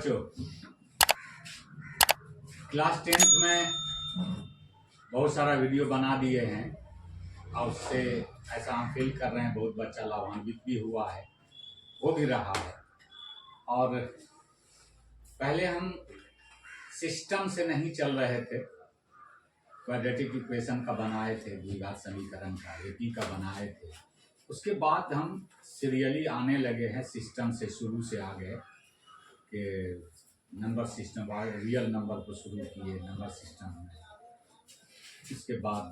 बच्चों, class 10th में बहुत सारा वीडियो बना दिए हैं और उससे ऐसा हम फील कर रहे हैं बहुत बच्चा लाभान्वित भी हुआ है, हो भी रहा है। और पहले हम सिस्टम से नहीं चल रहे थे, क्वाड्रेटिक इक्वेशन का बनाए थे, द्विघात समीकरण का एपी का बनाए थे। उसके बाद हम सीरियली आने लगे हैं, सिस्टम से शुरू से आ गए कि नंबर सिस्टम, रियल नंबर को शुरू किए नंबर सिस्टम में। इसके बाद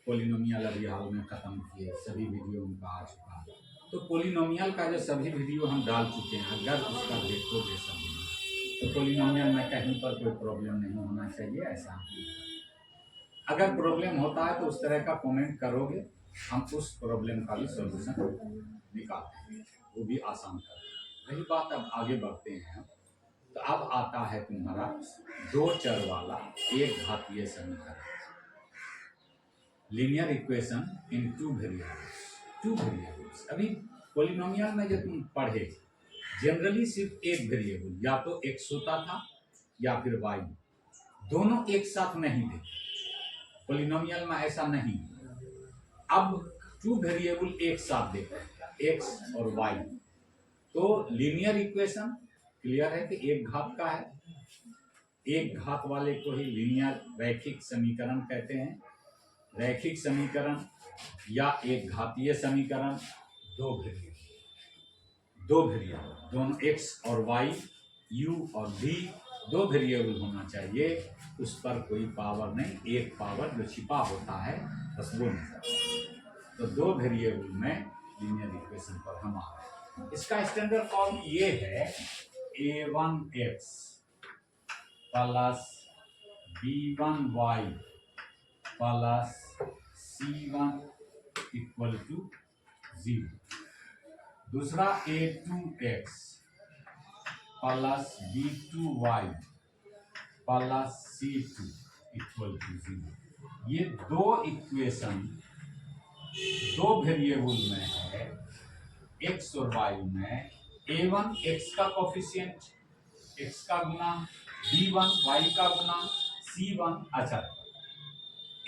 पोलिनोमियल अभी हाल में ख़त्म किए, सभी वीडियो उनका आ चुका है। तो पोलिनोमियल का जो सभी वीडियो हम डाल चुके हैं, अगर उसका देखोगे सभी तो पोलिनोमियल में कहीं पर कोई प्रॉब्लम नहीं होना चाहिए। ऐसा अगर प्रॉब्लम होता है तो उस तरह का कमेंट करोगे, हम उस प्रॉब्लम का भी सॉल्यूशन निकालते हैं, वो भी आसान कर। रही बात, अब आगे बढ़ते हैं। तो अब आता है तुम्हारा दो चर वाला एक घातीय समीकरण, linear equation in two variables. अभी पॉलिनोमियल में जो तुम पढ़े, जनरली सिर्फ एक वेरिएबल, या तो एक्स होता था या फिर वाई, दोनों एक साथ नहीं थे। पॉलिनोमियल में ऐसा नहीं, अब टू वेरिएबल एक साथ देते हैं, एक्स और वाई। तो लीनियर इक्वेशन क्लियर है कि एक घात का है, एक घात वाले को ही लीनियर रैखिक समीकरण कहते हैं। रैखिक समीकरण या एक घातीय समीकरण, दो वेरिएबल दोनों एक्स और वाई, यू और भी, दो वेरिएबल होना चाहिए, उस पर कोई पावर नहीं, एक पावर जो छिपा होता है बस वो नहीं। तो दो वेरिएबल में लीनियर इक्वेशन पर हम आ रहे हैं। इसका स्टैंडर्ड फॉर्म ये है, a1x plus b1y plus c1 equal to 0। दूसरा a2x plus b2y plus c2 equal to 0। ये दो इक्वेशन दो वेरिएबल में है, x और y में। a1 x का कोफिशिएंट, x का गुना, b1 y का गुना, c1 अच्छा,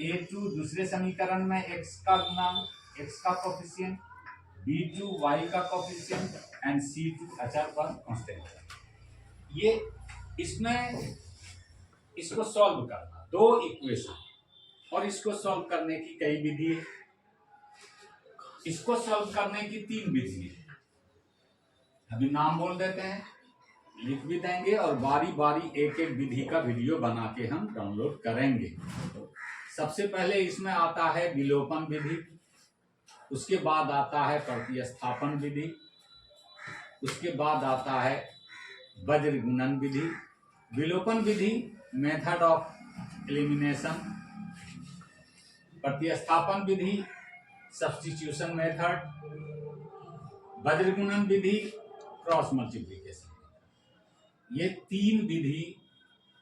a2 दूसरे समीकरण में x का गुना, x का कोफिशिएंट, b2 y का कोफिशिएंट एंड c2 अचर पर कांस्टेंट। ये इसमें इसको सॉल्व करना, दो इक्वेशन, और इसको सॉल्व करने की कई विधि है, इसको सॉल्व करने की तीन विधि है। अभी नाम बोल देते हैं, लिख भी देंगे, और बारी बारी एक एक विधि का वीडियो बना के हम डाउनलोड करेंगे। सबसे पहले इसमें आता है विलोपन विधि, उसके बाद आता है प्रतिस्थापन विधि, उसके बाद आता है वज्र गुणन विधि। विलोपन विधि मेथड ऑफ एलिमिनेशन, प्रतिस्थापन विधि सब्स्टिट्यूशन मेथड, वज्र गुणन विधि क्रॉस मल्टीप्लिकेशन। ये तीन विधि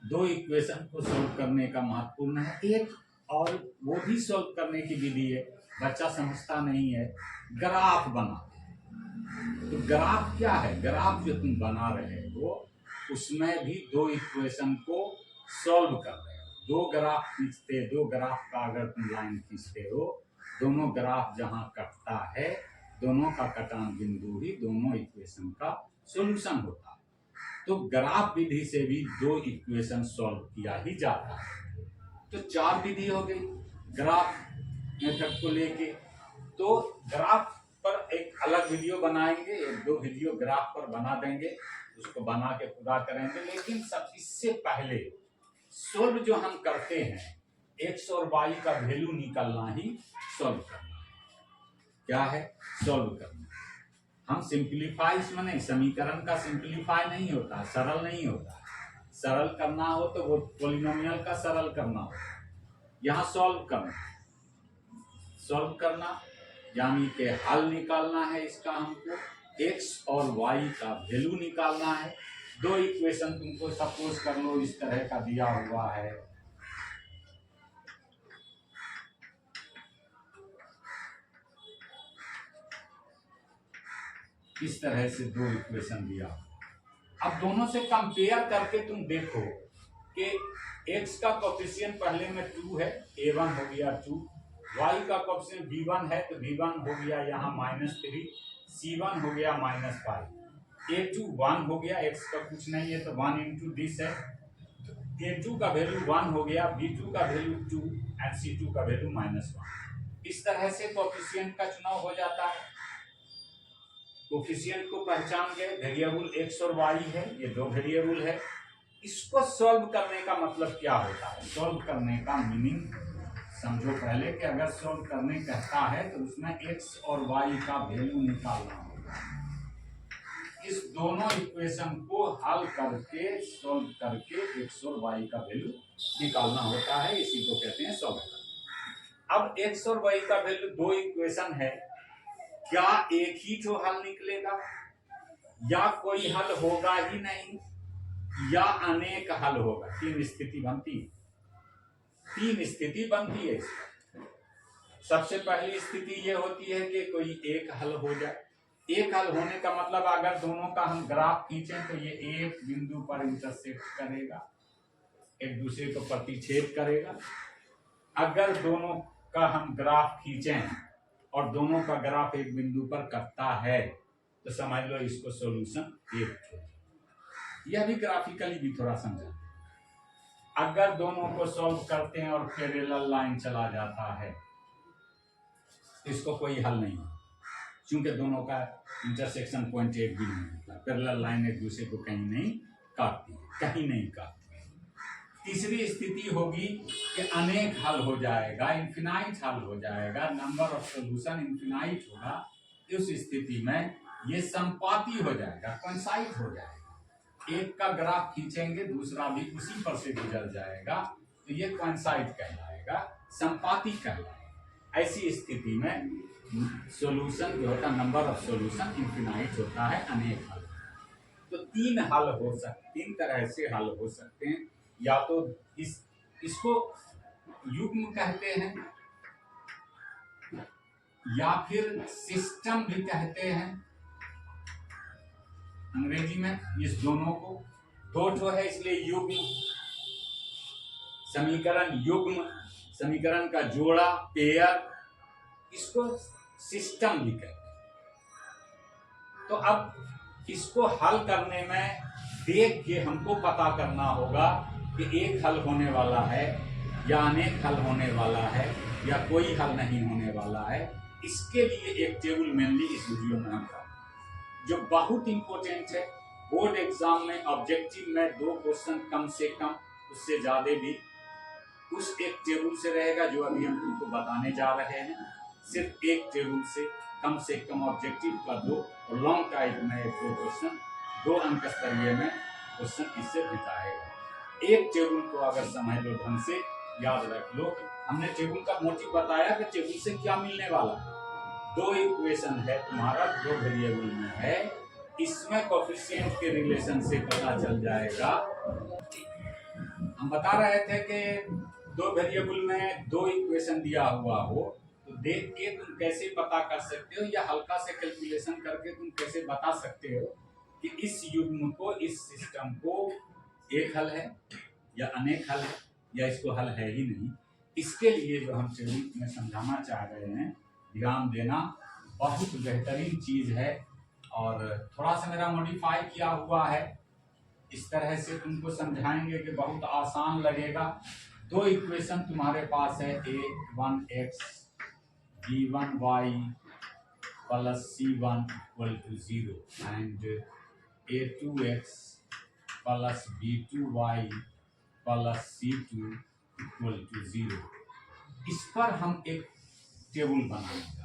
दो इक्वेशन को सॉल्व करने का महत्वपूर्ण है। एक और वो भी सॉल्व करने की विधि है, बच्चा समझता नहीं है, ग्राफ बनाते हैं। तो ग्राफ क्या है? ग्राफ जो तुम बना रहे हो उसमें भी दो इक्वेशन को सॉल्व कर रहे हो। दो ग्राफ खींचते, दो ग्राफ का अगर तुम लाइन खींचते हो, दोनों ग्राफ जहां कटता है, दोनों का कटान बिंदु ही दोनों इक्वेशन का सॉल्यूशन होता है। तो ग्राफ विधि से भी दो इक्वेशन सॉल्व किया ही जाता है। तो चार विधि हो गई ग्राफ मेथड को लेके। तो ग्राफ पर एक अलग वीडियो बनाएंगे, एक दो वीडियो ग्राफ पर बना देंगे, उसको बना के पूरा करेंगे। लेकिन सब इससे पहले सॉल्व जो हम करते हैं, एक्स और वाई का वैल्यू निकालना ही सॉल्व करना है। क्या है? सॉल्व करना। हम सिंप्लीफाई इसमें नहीं, समीकरण का सिंप्लीफाई नहीं होता, सरल नहीं होता। सरल करना हो तो वो पॉलिनोमियल का सरल करना हो, यहाँ सॉल्व करना यानी कि हल निकालना है इसका। हमको x और y का वैल्यू निकालना है। दो इक्वेशन तुमको सपोज कर लो इस तरह का दिया हुआ है, इस तरह से दो इक्वेशन दिया, अब दोनों से कंपेयर करके तुम देखो कि x का कोफिशिएंट पहले में 2 है, a1 हो गया 2, y का कोफिशिएंट b1 है तो b1 हो गया यहाँ -3, c1 हो गया -5, a2 1 हो गया, x का कुछ नहीं है तो 1 इंटू दिस है, a2 का वैल्यू 1 हो गया, b2 का वैल्यू 2 एंड c2 का वैल्यू -1। इस तरह से कोफिशिएंट का चुनाव हो जाता है। कोफिशिएंट को पहचान गए, वेरिएबल x और y है, ये दो वेरिएबल है। इसको सॉल्व करने का मतलब क्या होता है? सॉल्व करने का मीनिंग समझो पहले कि अगर सॉल्व करने कहता है तो उसमें x और y का वैल्यू निकालना होगा। इस दोनों इक्वेशन को हल करके सॉल्व करके x और y का वैल्यू निकालना होता है, इसी को कहते हैं सॉल्व। अब x और y का वैल्यू दो इक्वेशन है, क्या एक ही जो हल निकलेगा या कोई हल होगा ही नहीं या अनेक हल होगा? तीन स्थिति बनती है इसमें। सबसे पहली स्थिति ये होती है कि कोई एक हल हो जाए। एक हल होने का मतलब अगर दोनों का हम ग्राफ खींचें तो ये एक बिंदु पर इंटरसेक्ट करेगा, एक दूसरे को प्रतिच्छेद करेगा। अगर दोनों का हम ग्राफ खींचें और दोनों का ग्राफ एक बिंदु पर कटता है तो समझ लो इसको सॉल्यूशन एक है। यह भी ग्राफिकली भी थोड़ा समझा। अगर दोनों को सॉल्व करते हैं और पैरेलल लाइन चला जाता है, इसको कोई हल नहीं है क्योंकि दोनों का इंटरसेक्शन पॉइंट एक भी नहीं होता। पैरेलल लाइन एक दूसरे को कहीं नहीं काटती है। तीसरी स्थिति होगी कि अनेक हल हो जाएगा, इन्फिनाइट हल हो जाएगा, नंबर ऑफ सॉल्यूशन इन्फिनाइट होगा। उस स्थिति में ये संपाती हो जाएगा, कोइंसाइड हो जाएगा। एक का ग्राफ खींचेंगे दूसरा भी उसी पर से गुजर जाएगा तो ये कोइंसाइड कहलाएगा, संपाती कहलाएगा। ऐसी स्थिति में सॉल्यूशन जो होता है, नंबर ऑफ सॉल्यूशन इन्फिनाइट होता है, अनेक हल। तो तीन तरह से हल हो सकते हैं। या तो इसको युग्म कहते हैं या फिर सिस्टम भी कहते हैं अंग्रेजी में। इस दोनों को दो है इसलिए युग्म, समीकरण का जोड़ा, पेयर, इसको सिस्टम भी कहते हैं। तो अब इसको हल करने में देख के हमको पता करना होगा कि एक हल होने वाला है या अनेक हल होने वाला है या कोई हल नहीं होने वाला है। इसके लिए एक टेबल मेनली इस वीडियो में हम जो बहुत इंपॉर्टेंट है। बोर्ड एग्जाम में ऑब्जेक्टिव में 2 क्वेश्चन कम से कम, उससे ज्यादा भी उस एक टेबल से रहेगा जो अभी हम तुमको बताने जा रहे हैं। सिर्फ एक टेबल से कम ऑब्जेक्टिव का 2 और लॉन्ग टाइप में 2 क्वेश्चन, 2 अंक स्तरीय में क्वेश्चन इससे बिताएगा। एक टेबल को अगर समझ लो, ढंग से याद रख लो। हमने टेबल का मोटिव बताया कि टेबल से क्या मिलने वाला है। 2 इक्वेशन है तुम्हारा, 2 वेरिएबल में है, इसमें कोफिशिएंट के रिलेशन से पता चल जाएगा। हम बता रहे थे कि 2 वेरिएबल में 2 इक्वेशन दिया हुआ हो तो देख के तुम कैसे पता कर सकते हो या हल्का से कैलकुलेशन करके तुम कैसे बता सकते हो कि इस युग्म को, इस सिस्टम को एक हल है या अनेक हल है या इसको हल है ही नहीं। इसके लिए जो हम टेबल में समझाना चाह रहे हैं, ध्यान देना, बहुत बेहतरीन चीज है और थोड़ा सा मेरा मॉडिफाई किया हुआ है। इस तरह से तुमको समझाएंगे कि बहुत आसान लगेगा। 2 इक्वेशन तुम्हारे पास है, a1x b1y plus c1 equal to 0 and a2x plus b2y plus c2 equal to 0। इस पर हम एक टेबल बनाएंगे।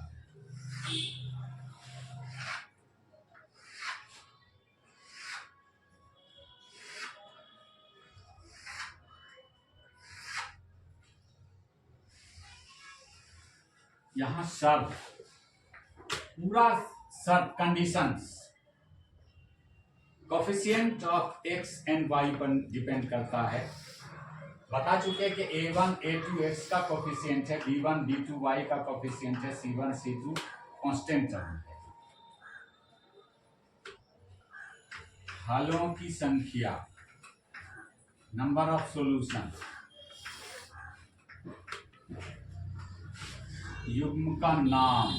यहाँ शर्त, पूरा शर्त, conditions, coefficient of x and y पर डिपेंड करता है। बता चुके कि a1 a2 x का कोफिशिएंट है, b1 b2 y का कोफिशिएंट है, c1 c2 कांस्टेंट टर्म है। हलों की संख्या, नंबर ऑफ सॉल्यूशन, युग्म का नाम,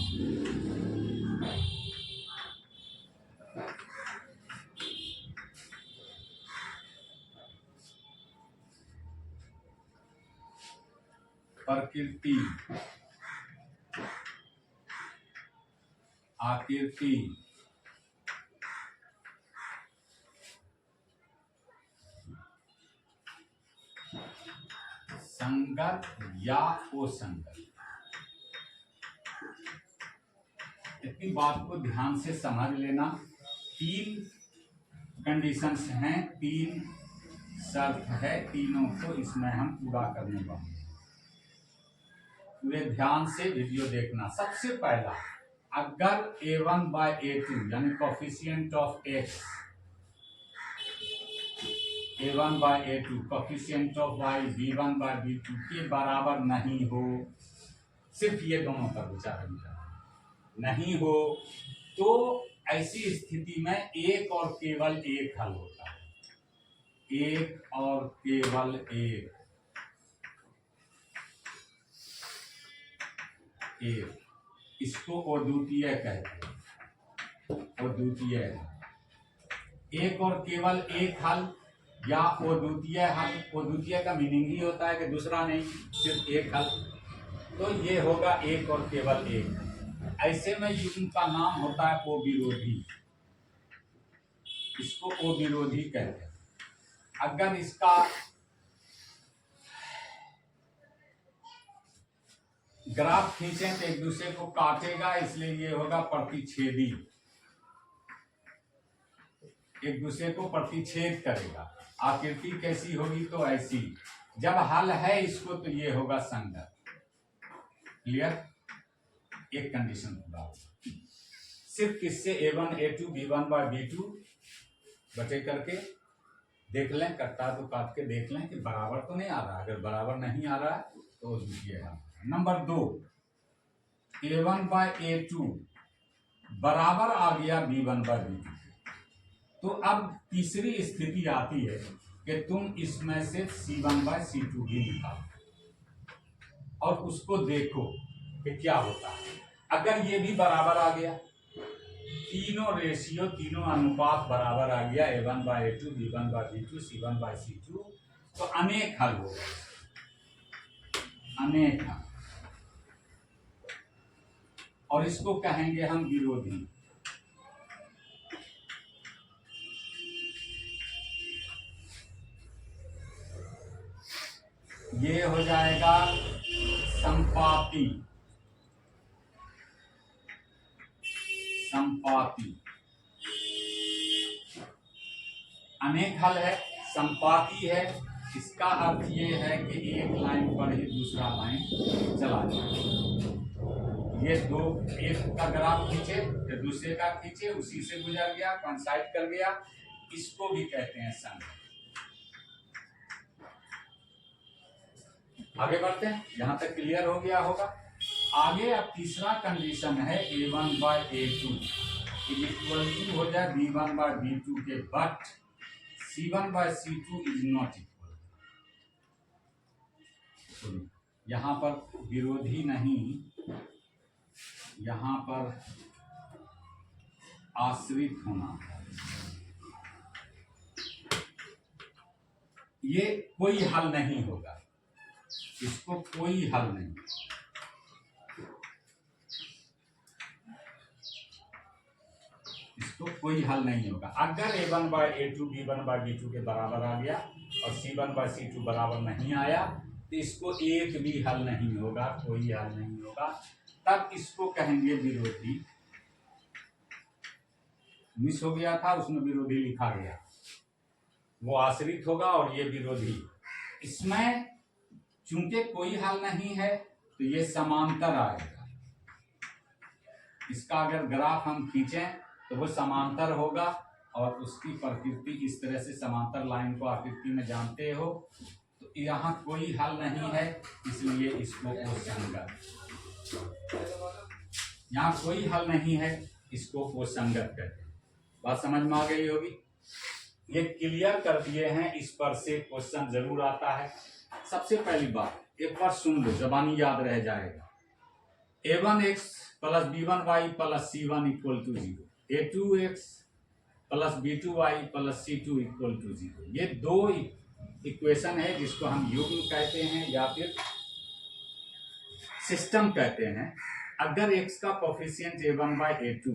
प्रकृति, आकृति, संगत या असंगत। इतनी बात को ध्यान से समझ लेना। 3 कंडीशंस हैं, 3 शर्त है, तीनों को इसमें हम पूरा करने वाले हैं। पूरे ध्यान से वीडियो देखना। सबसे पहला, अगर a1 by a2 यानी coefficient of x, a1 by a2 coefficient of y b1 by b2 के बराबर नहीं हो, सिर्फ ये दोनों पर विचार नहीं हो, तो ऐसी स्थिति में एक और केवल एक हल होता है, एक और केवल एक, इसको अद्वितीय कहते हैं, अद्वितीय। एक और केवल एक हल या अद्वितीय हल, अद्वितीय का मीनिंग ही होता है कि दूसरा नहीं, सिर्फ एक हल, तो ये होगा एक और केवल एक। ऐसे में युग्म का नाम होता है अविरोधी, इसको अविरोधी कहते हैं। अगर इसका ग्राफ खींचें तो एक दूसरे को काटेगा, इसलिए ये होगा प्रतिच्छेदी, एक दूसरे को प्रतिच्छेद करेगा। आकृति कैसी होगी तो ऐसी। जब हल है इसको तो ये होगा संगत। क्लियर? एक कंडीशन पूरा, सिर्फ किससे a1 a2 b1 by b2 बचे करके देख लें, कटता तो काट के देख लें कि बराबर तो नहीं आ रहा। अगर बराबर नहीं आ रहा है तो ये है। नंबर 2, a1 by a2 बराबर आ गया b1 by b2, तो अब तीसरी स्थिति आती है कि तुम इसमें से c1 by c2 भी निकालो और उसको देखो कि क्या होता है। अगर ये भी बराबर आ गया, तीनों रेशियो, तीनों अनुपात बराबर आ गया, a1 by a2 b1 by b2 c1 by c2, तो अनेक हल होगा, अनेक हल, और इसको कहेंगे हम विरोधी। ये हो जाएगा संपाती, संपाती। अनेक हल है, संपाती है, इसका अर्थ ये है कि एक लाइन पर ही दूसरा लाइन चला जाए। ये दो, एक का ग्राफ खींचे या दूसरे का खींचे, उसी से गुजर गया, कोइंसाइड कर गया, इसको भी कहते हैं संगत। आगे बढ़ते हैं, यहां तक क्लियर हो गया होगा। आगे अब तीसरा कंडीशन है a1 by a2 equal to हो जाए b1 by b2 के, but c1 by c2 is not equal. यहां पर विरोधी नहीं, यहां पर आश्रित होना, ये कोई हल नहीं होगा, इसको कोई हल नहीं, इसको कोई हल नहीं होगा। अगर a1 by a2 b1 by b2 के बराबर आ गया और c1 by c2 बराबर नहीं आया, तो इसको एक भी हल नहीं होगा, कोई हल नहीं होगा, तब इसको कहेंगे विरोधी। मिस हो गया था, उसमें विरोधी लिखा गया, वो आश्रित होगा और ये विरोधी। इसमें चूंकि कोई हल नहीं है तो ये समांतर आएगा, इसका अगर ग्राफ हम खींचें तो वो समांतर होगा, और उसकी प्रकृति इस तरह से, समांतर लाइन को आकृति में जानते हो, तो यहाँ कोई हल नहीं है, इसलिए इसको असंगत, यहाँ कोई हल नहीं है, इसको असंगत कहते हैं। बात समझ में आ गई होगी। ये क्लियर कर दिए हैं, इस पर से क्वेश्चन जरूर आता है। सबसे पहली बात एक बार सुन लो, जबानी याद रह जाएगा। a1x plus b1y plus c1 equal to 0, a2x plus b2y plus c2 equal to 0। ये दो इक्वेशन है जिसको हम युग्म कहते हैं या फिर सिस्टम कहते हैं। अगर x का coefficient a1 by a2,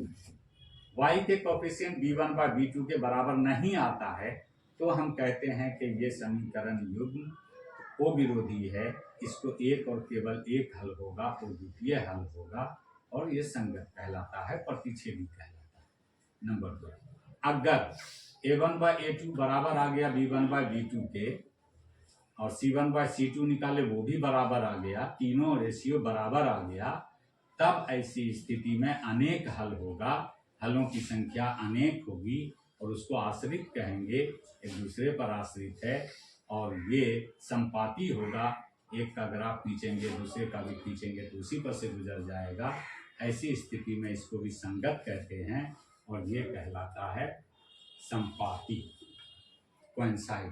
y के कोफिशिएंट b1 बाय b2 के बराबर नहीं आता है तो हम कहते हैं कि ये समीकरण युग्म वो विरोधी है। इसको एक और केवल एक हल होगा, वो द्वितीय हल होगा और ये संगत कहलाता है, प्रतिच्छेदी कहलाता है। नंबर 2, अगर a1 बाय a2 बराबर आ गया b1 बाय b2 के और c1 बाय c2 निकाले वो भी बराबर आ गया, तीनों रेशियो बराबर आ गया, तब ऐसी स्थिति में अनेक हल होगा, हलों की संख्या अनेक होगी और उसको आश्रित कहेंगे, एक दूसरे पर आश्रित है और ये संपाती होगा। एक का ग्राफ खींचेंगे दूसरे का भी खींचेंगे तो उसी पर से गुजर जाएगा। ऐसी स्थिति में इसको भी संगत कहते हैं और ये कहलाता है संपाती, कोइंसाइड।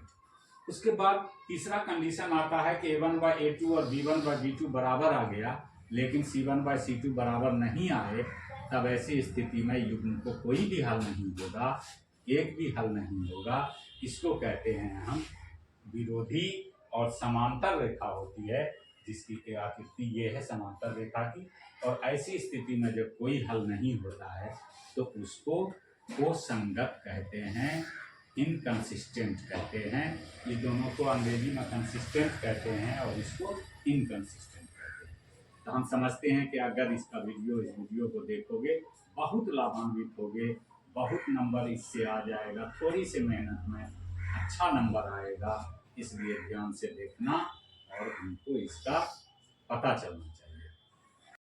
उसके बाद तीसरा कंडीशन आता है कि a1 बाय a2 और b1 बाय b2 बराबर आ गया लेकिन c1 बाय c2 बराबर नहीं आए, तब ऐसी स्थिति में युग्म को कोई भी हल नहीं होगा, एक भी हल नहीं होगा। इसको कहते हैं हम विरोधी और समांतर रेखा होती है, जिसकी आकृति ये है समांतर रेखा की। और ऐसी स्थिति में जब कोई हल नहीं होता है तो उसको को संगत कहते हैं, इनकंसिस्टेंट कहते हैं। ये दोनों को अंग्रेजी में कंसिस्टेंट कहते हैं और इसको इनकंसिस्टेंट कहते हैं। तो हम समझते हैं कि अगर इस वीडियो को देखोगे बहुत लाभान्वित होगे, बहुत नंबर इससे आ जाएगा, थोड़ी सी मेहनत में अच्छा नंबर आएगा। इसलिए ध्यान से देखना और हमको इसका पता चलना।